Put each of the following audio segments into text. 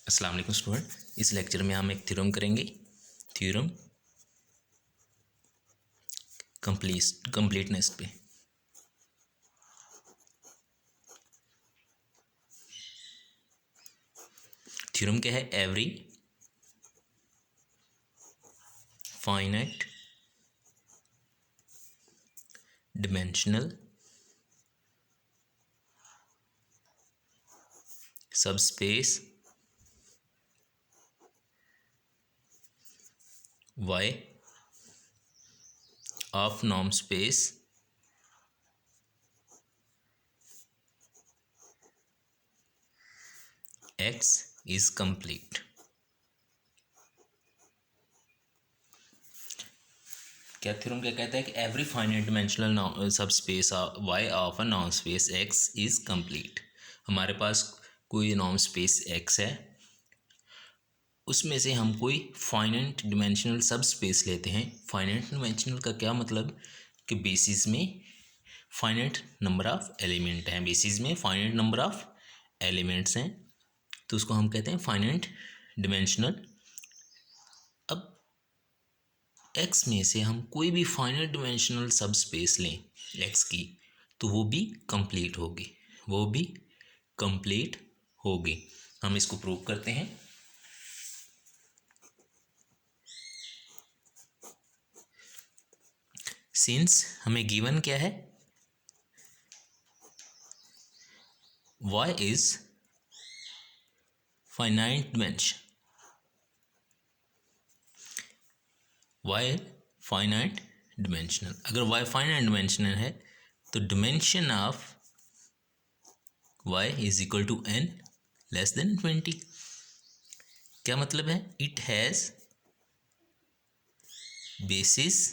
अस्सलाम वालेकुम स्टूडेंट। इस लेक्चर में हम एक थ्योरम करेंगे। थ्योरम कंप्लीटनेस पे। थ्योरम क्या है? Every finite dimensional subspace Y of norm space X is complete। क्या थ्योरम क्या कहता है कि every finite dimensional subspace Y of a non space X is complete. हमारे पास कोई नॉन स्पेस X है, उसमें से हम कोई फाइनाइट डिमेंशनल सब स्पेस लेते हैं। फाइनाइट डिमेंशनल का क्या मतलब कि बेसिस में फाइनाइट नंबर ऑफ एलिमेंट हैं, बेसिस में फाइनाइट नंबर ऑफ एलिमेंट्स हैं, तो उसको हम कहते हैं फाइनाइट डिमेंशनल। अब एक्स में से हम कोई भी फाइनाइट डिमेंशनल सब स्पेस लें एक्स की, तो वो भी कंप्लीट होगी, वो भी कंप्लीट होगी। हम इसको प्रूव करते हैं। सिंस हमें गिवन क्या है, y is finite dimension, y finite dimensional. अगर y फाइनाइट डिमेंशनल है तो dimension of y is equal to n less than 20। क्या मतलब है? It has basis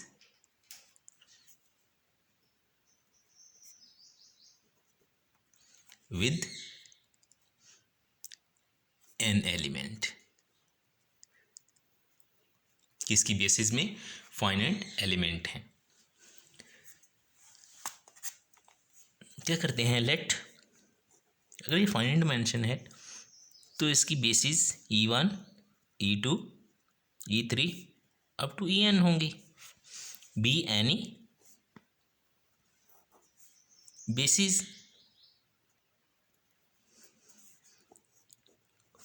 with an element. किसकी बेसिस में? फाइनाइट एलिमेंट है। क्या करते हैं, लेट, अगर ये फाइनाइट डिमेंशन है तो इसकी basis E1 E2 E3 up to En होंगी। Be any basis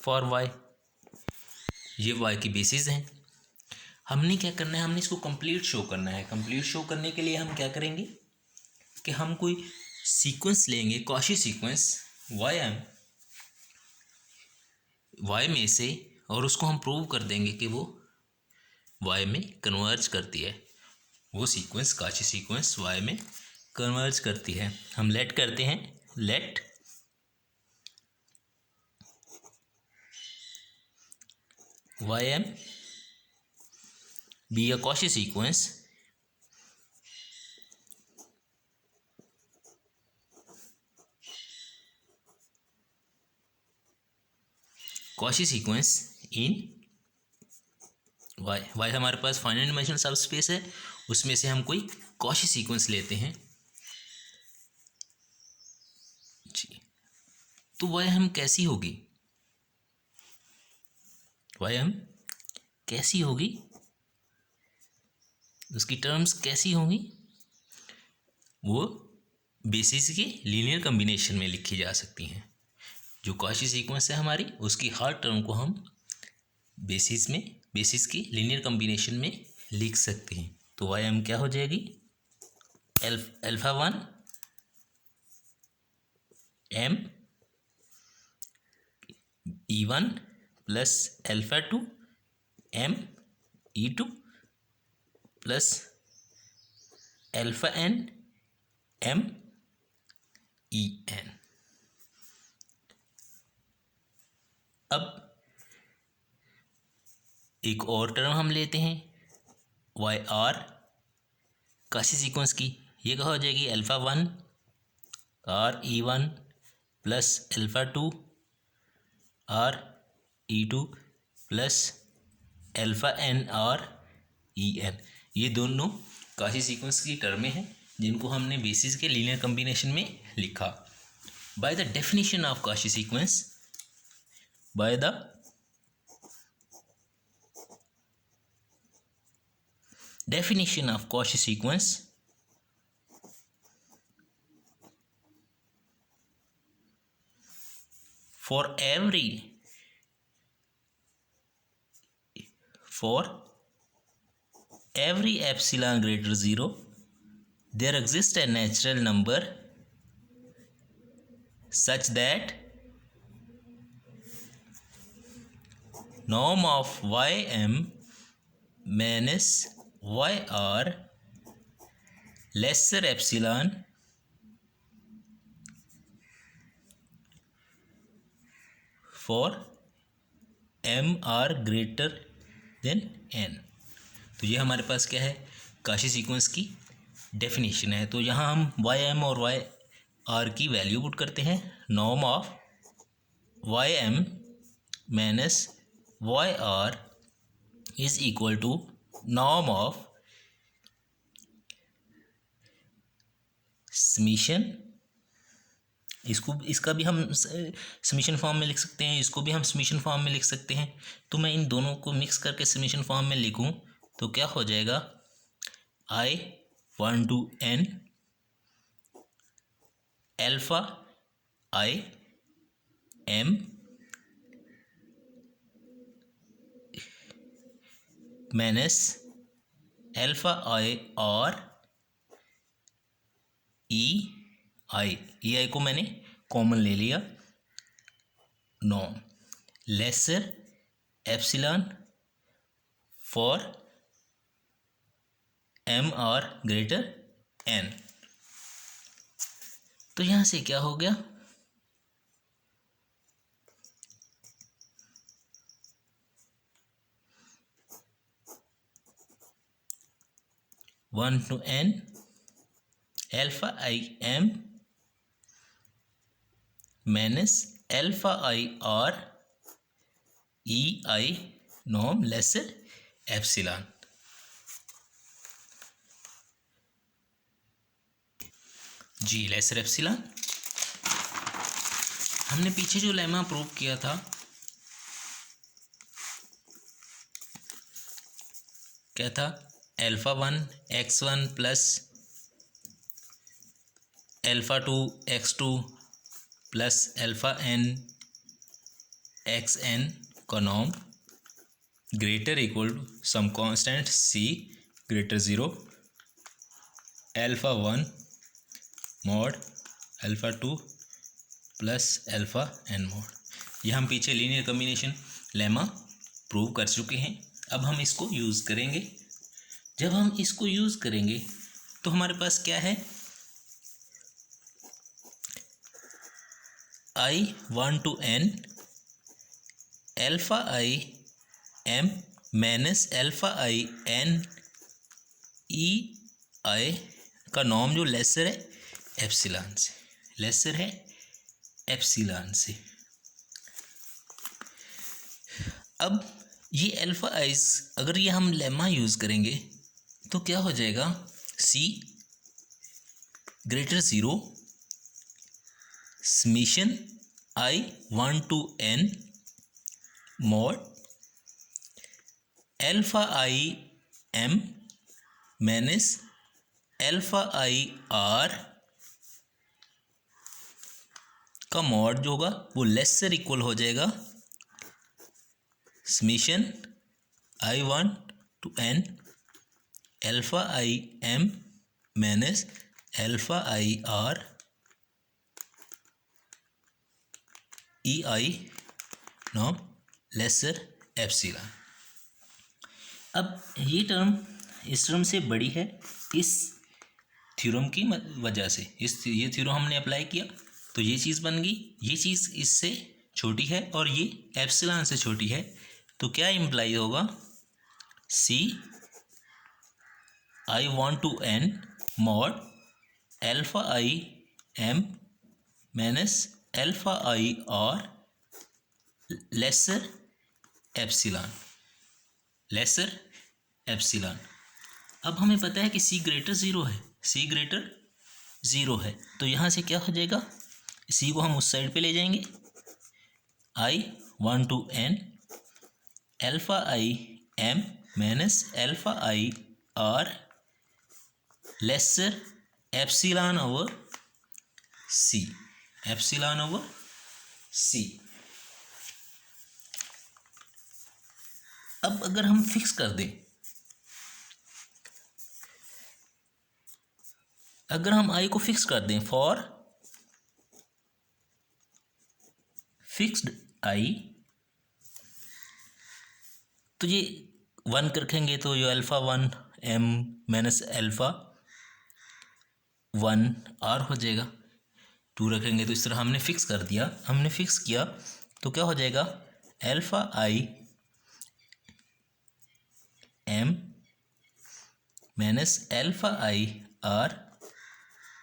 for y, ये y की बेसिस हैं। हमने क्या करना है, हमने इसको कंप्लीट शो करना है। कंप्लीट शो करने के लिए हम क्या करेंगे कि हम कोई सीक्वेंस लेंगे, कॉची सीक्वेंस y में से, और उसको हम प्रूव कर देंगे कि वो y में कन्वर्ज करती है। वो सीक्वेंस, कॉची सीक्वेंस y में कन्वर्ज करती है। हम लेट करते हैं, let ym be a Cauchy sequence in y हमारे पास फाइनाइट डिमेंशनल सब स्पेस है, उसमें से हम कोई Cauchy सीक्वेंस लेते हैं जी। तो y हम कैसी होगी, y हम कैसी होगी, उसकी टर्म्स कैसी होंगी? वो बेसिस के लीनियर कॉम्बिनेशन में लिखी जा सकती हैं। जो Cauchy सीक्वेंस है हमारी, उसकी हर टर्म को हम बेसिस की लीनियर कॉम्बिनेशन में लिख सकते हैं। तो y हम क्या हो जाएगी, alpha 1 m E1 plus alpha 2 m E2 plus alpha n m En। अब एक और टर्म हम लेते हैं वाई आर Cauchy सीक्वेंस की। ये क्या हो जाएगी, alpha 1 r E1 plus alpha 2 r E2 plus alpha n r En। ये दोनों Cauchy सीक्वेंस की टर्में हैं जिनको हमने बेसिस के लीनियर कॉम्बिनेशन में लिखा। By the definition of Cauchy sequence, by the Definition of Cauchy sequence. For every epsilon greater 0, there exists a natural number such that norm of ym minus yr lesser epsilon for m r greater than n। तो ये हमारे पास क्या है, Kashi sequence की definition है। तो यहाँ हम वाई एम और वाई आर की वैल्यू पुट करते हैं। Norm of y m minus y r is equal to norm of summation, इसका भी हम समीशन फॉर्म में लिख सकते हैं, इसको भी हम समीशन फॉर्म में लिख सकते हैं। तो मैं इन दोनों को मिक्स करके समीशन फॉर्म में लिखूं तो क्या हो जाएगा, I1 to n alpha I m minus alpha I और ई आई को मैंने कॉमन ले लिया। Norm lesser epsilon for m r greater n. तो यहां से क्या हो गया, one to n alpha i m minus alpha i r e i norm lesser epsilon. जी लेसर एप्सिलॉन। हमने पीछे जो लेमा प्रूव किया था, क्या था, alpha 1 x1 plus alpha 2 x2 plus alpha n xn का norm greater equal to some constant c greater 0 alpha 1 mod alpha 2 plus alpha n mod. यह हम पीछे लीनियर कॉम्बिनेशन लेमा प्रूव कर चुके हैं। अब हम इसको यूज़ करेंगे। जब हम इसको यूज़ करेंगे तो हमारे पास क्या है, I1 to n alpha i m minus alpha i n e i का नॉर्म जो लेसर है एप्सिलॉन से, लेसर है एप्सिलॉन से। अब ये अल्फा आइज अगर ये हम लेमा यूज़ करेंगे तो क्या हो जाएगा, c greater 0 summation I1 to n mod alpha i m minus alpha i r का मॉड जो होगा वो लेसर इक्वल हो जाएगा summation I1 to n alpha i m minus alpha i r e i norm lesser epsilon. अब ये term इस term से बड़ी है इस थ्योरम की वजह से। ये थ्योरम हमने अप्लाई किया तो ये चीज़ बन गई, ये चीज़ इससे छोटी है और ये एप्सिलॉन से छोटी है। तो क्या इम्प्लाई होगा, c I1 to n mod alpha i m minus alpha i are lesser epsilon, lesser epsilon. अब हमें पता है कि c ग्रेटर 0 है, c ग्रेटर 0 है। तो यहाँ से क्या हो जाएगा, c को हम उस साइड पे ले जाएंगे, I1 to n alpha i m minus alpha i are lesser epsilon over c, epsilon over c. अब अगर हम फिक्स कर दें, अगर हम आई को फिक्स कर दें फॉर फिक्स्ड आई, तो ये 1 रखेंगे तो ये alpha 1 m minus alpha 1 r हो जाएगा। 2 रखेंगे तो इस तरह हमने फिक्स कर दिया, हमने फिक्स किया तो क्या हो जाएगा, alpha i m minus alpha i are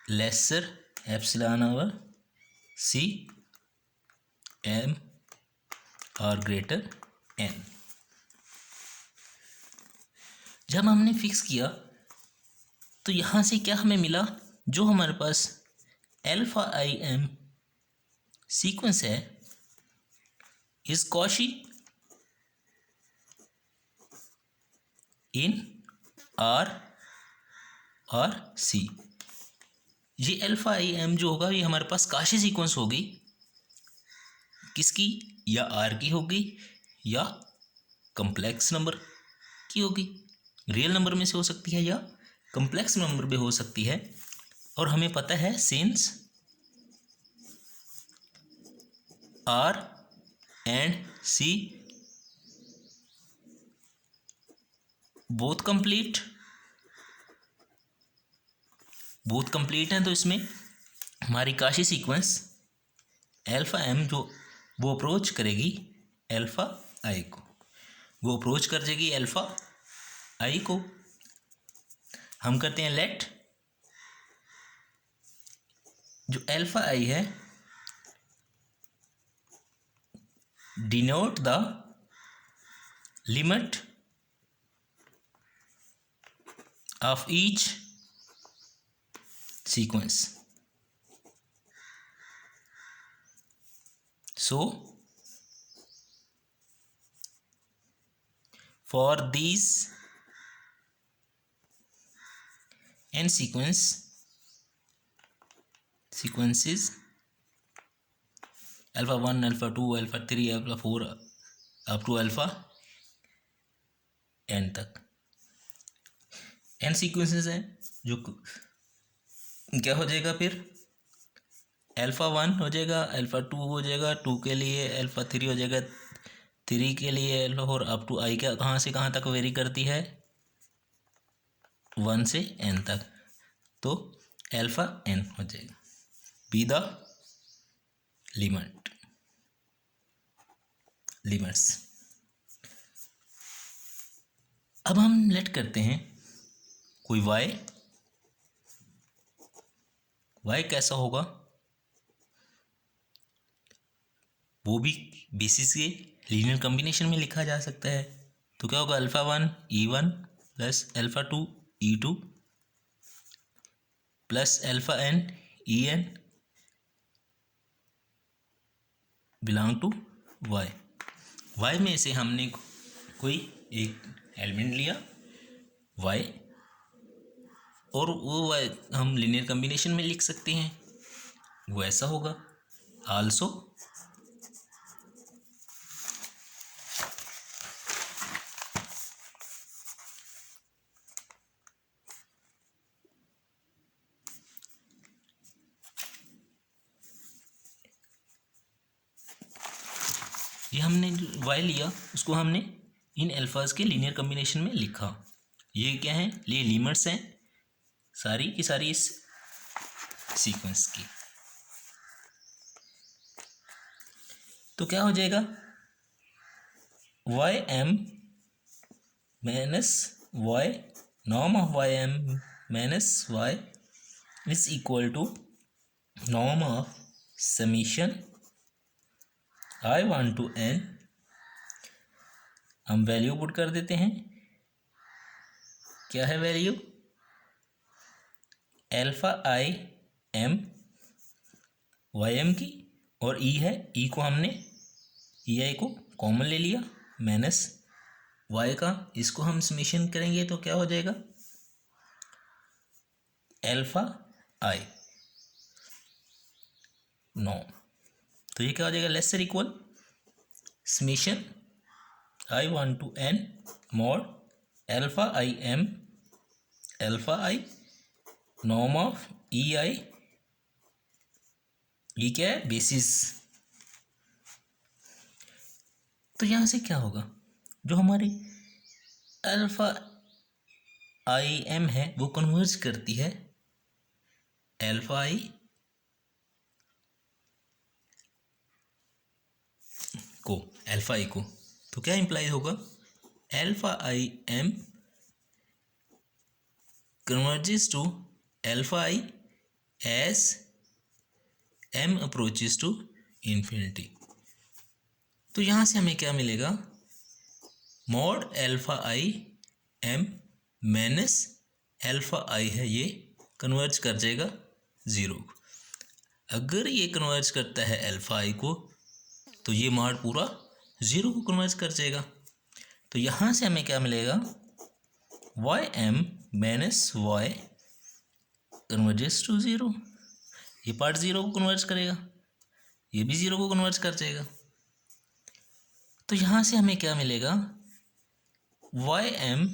lesser epsilon over c m और ग्रेटर एन। जब हमने फिक्स किया तो यहाँ से क्या हमें मिला, जो हमारे पास अल्फ़ा आई एम सीक्वेंस है इज कॉशी इन आर और सी। ये अल्फ़ा आई एम जो होगा ये हमारे पास काशी सीक्वेंस होगी, किसकी, या आर की होगी या कम्प्लेक्स नंबर की होगी, रियल नंबर में से हो सकती है या कम्प्लेक्स नंबर में हो सकती है। और हमें पता है since R and C both complete हैं, तो इसमें हमारी काशी सीक्वेंस अल्फ़ा एम जो वो अप्रोच करेगी अल्फ़ा आई को, वो अप्रोच कर जाएगी अल्फ़ा आई को। हम करते हैं लेट, जो अल्फ़ा आई है denote the limit of each sequence. So for these n sequences alpha 1 alpha 2 alpha 3 alpha 4 up to alpha n तक n sequences हैं, जो क्या हो जाएगा, फिर अल्फ़ा 1 हो जाएगा, अल्फ़ा 2 हो जाएगा, 2 के लिए अल्फ़ा 3 हो जाएगा, 3 के लिए अल्फ़ा 4 अप टू आई, क्या कहाँ से कहाँ तक वेरी करती है, 1 से n तक, तो अल्फ़ा n हो जाएगा, बी द लिमिट्स। अब हम लेट करते हैं कोई y कैसा होगा, वो भी बेसिस के लीनियर कॉम्बिनेशन में लिखा जा सकता है। तो क्या होगा, alpha 1 E1 plus alpha 2 E2 plus alpha n En belong to y में से हमने कोई एक एलिमेंट लिया y, और वो y हम लीनियर कॉम्बिनेशन में लिख सकते हैं, वो ऐसा होगा आल्सो ये हमने जो y लिया उसको हमने इन अल्फाज के लीनियर कॉम्बिनेशन में लिखा। ये क्या है, ये लिमिट्स हैं सारी की सारी इस सीक्वेंस की। तो क्या हो जाएगा, y m minus y norm of y m minus y is equal to norm of summation i one to n. हम वैल्यू पुट कर देते हैं, क्या है value, alpha i m y m की, और ई है, ई को हमने ई आई को कॉमन ले लिया, माइनस वाई का इसको हम समेशन करेंगे तो क्या हो जाएगा, अल्फा आई नॉर्म। तो ये क्या हो जाएगा, less equal summation i one to n mod alpha i m alpha i norm of e i. ये क्या है, बेसिस। तो यहाँ से क्या होगा, जो हमारी अल्फा आई एम है वो कन्वर्ज करती है अल्फा आई को, अल्फा आई को। तो क्या इंप्लाई होगा, alpha i m converges to alpha i as m approaches to infinity. तो यहाँ से हमें क्या मिलेगा, mod alpha i m minus alpha i है, ये कन्वर्ज कर जाएगा ज़ीरो। अगर ये कन्वर्ज करता है अल्फा आई को तो ये मॉड पूरा ज़ीरो को कन्वर्ज कर जाएगा। तो यहाँ से हमें क्या मिलेगा, y m minus y converges to zero. ये पार्ट ज़ीरो को कन्वर्ज करेगा, ये भी ज़ीरो को कन्वर्ज कर जाएगा। तो यहाँ से हमें क्या मिलेगा, y m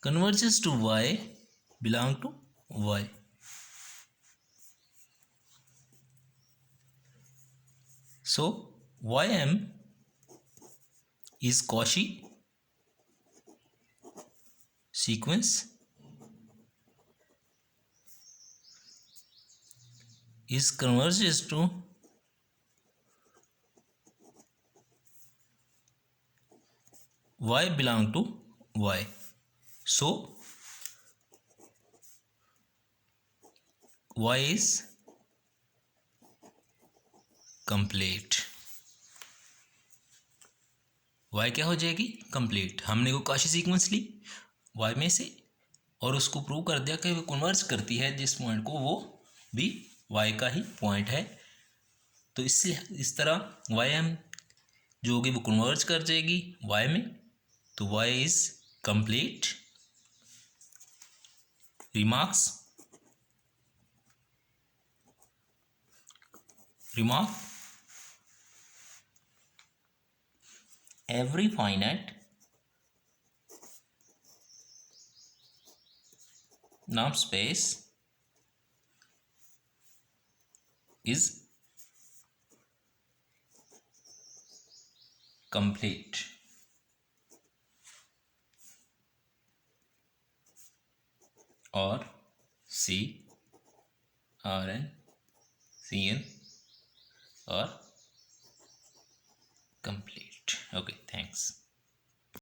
converges to y belong to y. So Ym is Cauchy sequence is converges to y belong to y. So y is complete. y क्या हो जाएगी, कंप्लीट। हमने वो काशी सीक्वेंस ली y में से और उसको प्रूव कर दिया कि वो कन्वर्ज करती है जिस पॉइंट को, वो भी y का ही पॉइंट है। तो इससे इस तरह y m जो होगी वो कन्वर्ज कर जाएगी y में, तो y is complete. Remarks, remark, every finite norm space is complete। और C RN CN और complete। Okay, thanks।